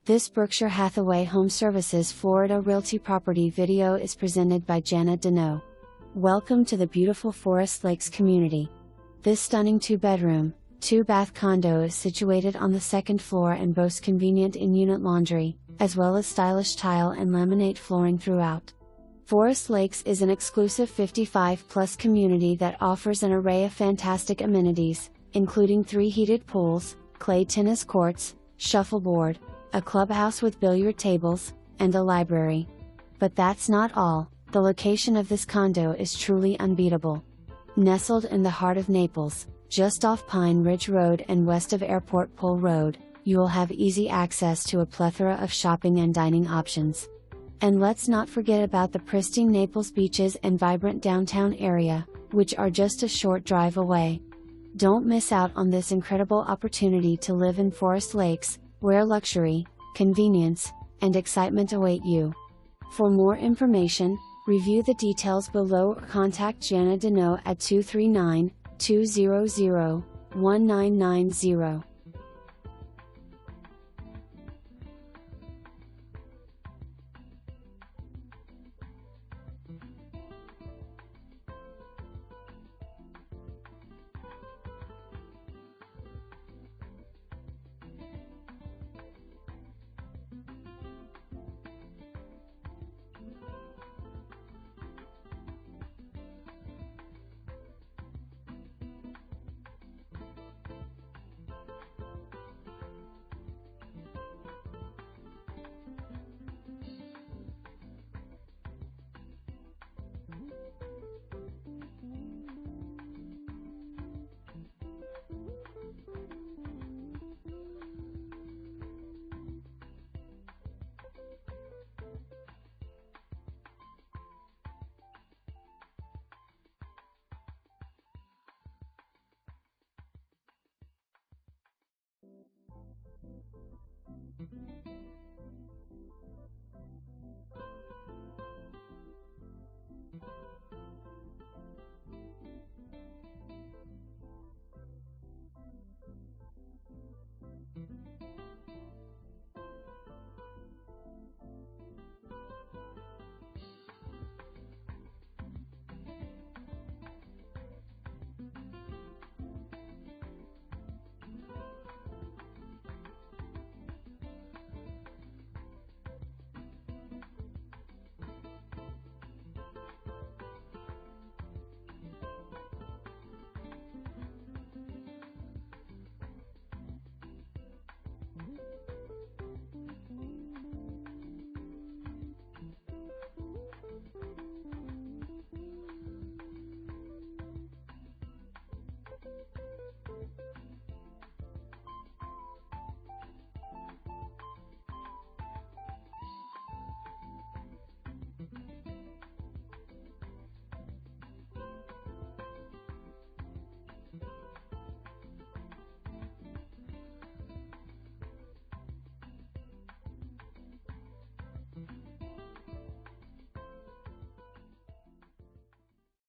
This Berkshire Hathaway HomeServices Florida Realty property video is presented by Jana Deneau. Welcome to the beautiful Forest Lakes community. This stunning 2-bedroom, 2-bath condo is situated on the second floor and boasts convenient in-unit laundry, as well as stylish tile and laminate flooring throughout. Forest Lakes is an exclusive 55-plus community that offers an array of fantastic amenities, including 3 heated pools, clay tennis courts, shuffleboard, a clubhouse with billiard tables, and a library. But that's not all. The location of this condo is truly unbeatable. Nestled in the heart of Naples, just off Pine Ridge Road and west of Airport Pole Road, you will have easy access to a plethora of shopping and dining options. And let's not forget about the pristine Naples beaches and vibrant downtown area, which are just a short drive away. Don't miss out on this incredible opportunity to live in Forest Lakes, where luxury, convenience, and excitement await you. For more information, review the details below or contact Jana Deneau at 239-200-1990.